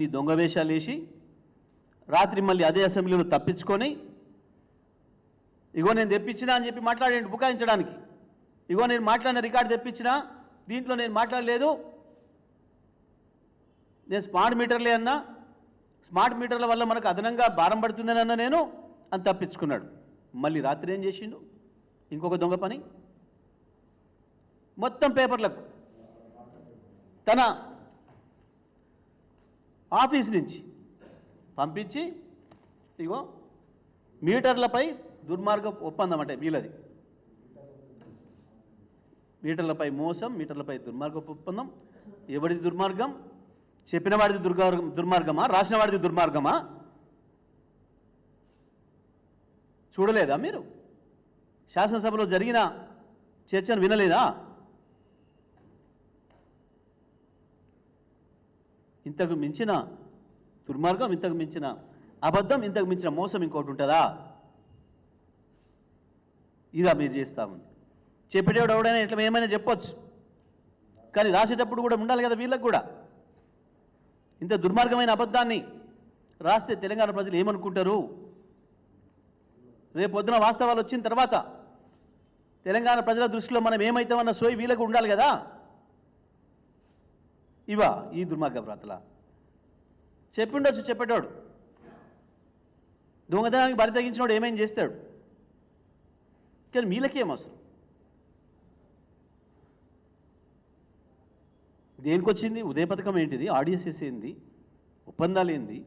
ఈ దొంగ వేషాలు వేసి రాత్రి మళ్ళీ అదే అసెంబ్లీలో తప్పించుకొని ఇగో నేను తెప్పించినా అని చెప్పి మాట్లాడండి బుకాయించడానికి. ఇగో నేను మాట్లాడిన రికార్డు తెప్పించినా, దీంట్లో నేను మాట్లాడలేదు, నేను స్మార్ట్ మీటర్లే అన్నా, స్మార్ట్ మీటర్ల వల్ల మనకు అదనంగా భారం పడుతుందని అన్నా నేను అని తప్పించుకున్నాడు. మళ్ళీ రాత్రి ఏం చేసిండు? ఇంకొక దొంగ పని. మొత్తం పేపర్లకు తన ఆఫీస్ నుంచి పంపించి ఇగో మీటర్లపై దుర్మార్గ ఒప్పందం అంటే వీళ్ళది, మీటర్లపై మోసం, మీటర్లపై దుర్మార్గ ఒప్పందం. ఎవరిది దుర్మార్గం? చెప్పిన వాడిది దుర్మార్గమా? రాసిన వాడిది దుర్మార్గమా? చూడలేదా మీరు? శాసనసభలో జరిగిన చర్చను వినలేదా? ఇంతకు మించిన దుర్మార్గం, ఇంతకు మించిన అబద్ధం, ఇంతకు మించిన మోసం ఇంకోటి ఉంటుందా? ఇదా మీరు చేస్తా ఉంది. చెప్పేటప్పుడు ఎవడైనా ఇట్లా ఏమైనా చెప్పొచ్చు, కానీ రాసేటప్పుడు కూడా ఉండాలి కదా వీళ్ళకు కూడా. ఇంత దుర్మార్గమైన అబద్ధాన్ని రాస్తే తెలంగాణ ప్రజలు ఏమనుకుంటారు? రేపు పొద్దున వాస్తవాలు వచ్చిన తర్వాత తెలంగాణ ప్రజల దృష్టిలో మనం ఏమవుతామన్న సోయి వీళ్ళకు ఉండాలి కదా. ఇవా ఈ దుర్మార్గ వ్రాతల చెప్పిండొచ్చు చెప్పేటోడు. దొంగతనానికి బరి తగ్గించినోడు ఏమైనా చేస్తాడు, కానీ వీళ్ళకేం అవసరం? దేనికి వచ్చింది? ఉదయ పథకం ఏంటిది? ఆర్డిఎస్ఎస్ ఏంది? ఒప్పందాలు ఏంది?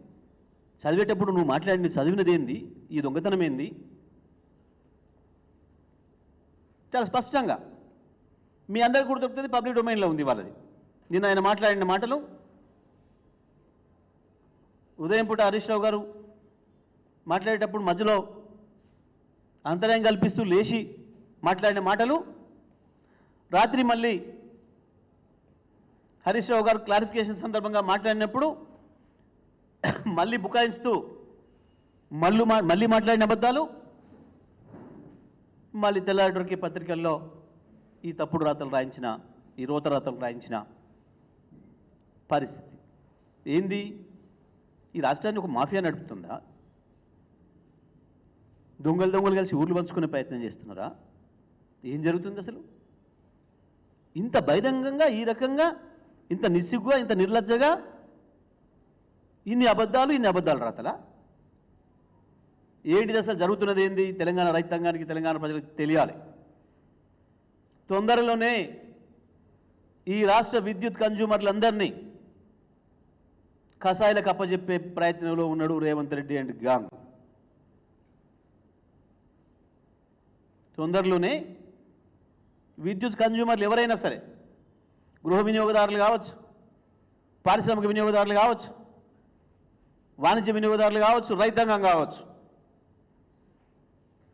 చదివేటప్పుడు నువ్వు మాట్లాడి చదివినది ఏంది? ఈ దొంగతనం ఏంది? చాలా స్పష్టంగా మీ అందరికీ కూడా దొరుకుతుంది, పబ్లిక్ డొమైన్లో ఉంది వాళ్ళది. నిన్న ఆయన మాట్లాడిన మాటలు, ఉదయం పూట హరీష్ రావు గారు మాట్లాడేటప్పుడు మధ్యలో అంతరాయం కల్పిస్తూ లేచి మాట్లాడిన మాటలు, రాత్రి మళ్ళీ హరీష్ రావు గారు క్లారిఫికేషన్ సందర్భంగా మాట్లాడినప్పుడు మళ్ళీ బుకాయిస్తూ మళ్ళీ మాట్లాడిన అబద్ధాలు, మళ్ళీ తెల్లారికి పత్రికల్లో ఈ తప్పుడు రాతలు రాయించిన, ఈ రోత రాతలు రాయించిన పరిస్థితి ఏంది? ఈ రాష్ట్రాన్ని ఒక మాఫియా నడుపుతుందా? దొంగలు కలిసి ఊర్లు పంచుకునే ప్రయత్నం చేస్తున్నారా? ఏం జరుగుతుంది అసలు? ఇంత బహిరంగంగా, ఈ రకంగా, ఇంత నిస్సిగ్గుగా, ఇంత నిర్లజ్జగా ఇన్ని అబద్ధాలు రాతలా? ఏంటిది అసలు జరుగుతున్నది ఏంది? తెలంగాణ రైతాంగానికి, తెలంగాణ ప్రజలకు తెలియాలి. తొందరలోనే ఈ రాష్ట్ర విద్యుత్ కన్జ్యూమర్లందరినీ కసాయిలకు అప్పచెప్పే ప్రయత్నంలో ఉన్నాడు రేవంత్ రెడ్డి అండ్ గ్యాంగ్. తొందరలోనే విద్యుత్ కన్జ్యూమర్లు ఎవరైనా సరే, గృహ వినియోగదారులు కావచ్చు, పారిశ్రామిక వినియోగదారులు కావచ్చు, వాణిజ్య వినియోగదారులు కావచ్చు, రైతాంగం కావచ్చు,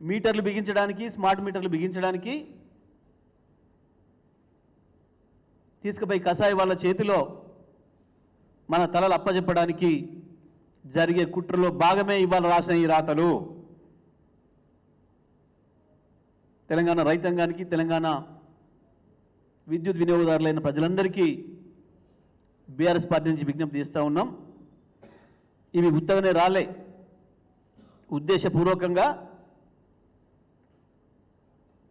మీటర్లు బిగించడానికి, స్మార్ట్ మీటర్లు బిగించడానికి తీసుకుపోయి కసాయి వాళ్ళ చేతిలో మన తలలు అప్పచెప్పడానికి జరిగే కుట్రలో భాగమే ఇవాళ రాసిన ఈ రాతలు. తెలంగాణ రైతాంగానికి, తెలంగాణ విద్యుత్ వినియోగదారులైన ప్రజలందరికీ బీఆర్ఎస్ పార్టీ నుంచి విజ్ఞప్తి చేస్తూ ఉన్నాం. ఇవి ఉత్తగానే రాలే, ఉద్దేశపూర్వకంగా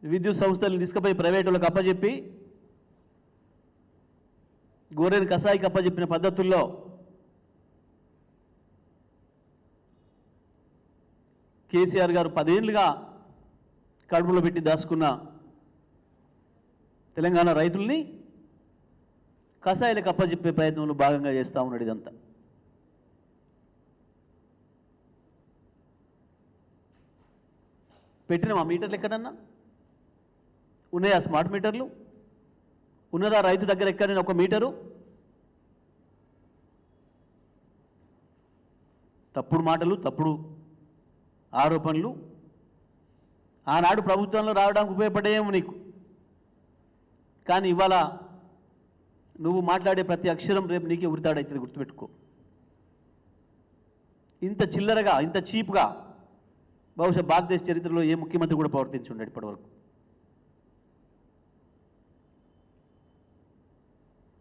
విద్యుత్ సంస్థలను తీసుకుపోయి ప్రైవేటులకు అప్పచెప్పి గోరెని కసాయికి అప్పచెప్పిన పద్ధతుల్లో కేసీఆర్ గారు 10 ఏళ్లుగా కడుపులో పెట్టి దాచుకున్న తెలంగాణ రైతుల్ని కసాయిలకు అప్పచెప్పే ప్రయత్నంలో భాగంగా చేస్తూ ఉన్నాడు. ఇదంతా పెట్టినాం. ఆ మీటర్లు ఎక్కడన్నా ఉన్నాయా? స్మార్ట్ మీటర్లు ఉన్నదా? రైతు దగ్గర ఎక్కడైనా ఒక మీటరు? తప్పుడు మాటలు, తప్పుడు ఆరోపణలు ఆనాడు ప్రభుత్వంలో రావడానికి ఉపయోగపడేమో నీకు, కానీ ఇవాళ నువ్వు మాట్లాడే ప్రతి అక్షరం రేపు నీకే ఉరితాడవుతుంది, గుర్తుపెట్టుకో. ఇంత చిల్లరగా, ఇంత చీప్గా బహుశా భారతదేశ చరిత్రలో ఏ ముఖ్యమంత్రి కూడా ప్రవర్తించుండడు ఇప్పటివరకు.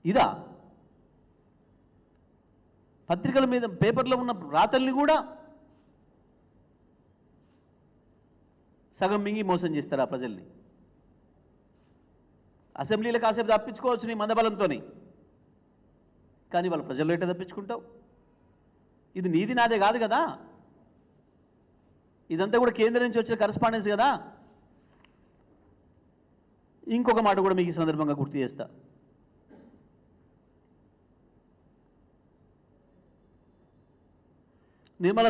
ఇదా పత్రికల మీద పేపర్లో ఉన్న రాతల్ని కూడా సగం మింగి మోసం చేస్తారు ఆ ప్రజల్ని. అసెంబ్లీలో కాసేపు తప్పించుకోవచ్చు నీ మందబలంతో, కానీ వాళ్ళ ప్రజల్లో ఎట్లా తప్పించుకుంటావు? ఇది నీది నాదే కాదు కదా, ఇదంతా కూడా కేంద్రం నుంచి వచ్చిన కరస్పాండెన్స్ కదా. ఇంకొక మాట కూడా మీకు ఈ సందర్భంగా గుర్తు చేస్తా. నిర్మలా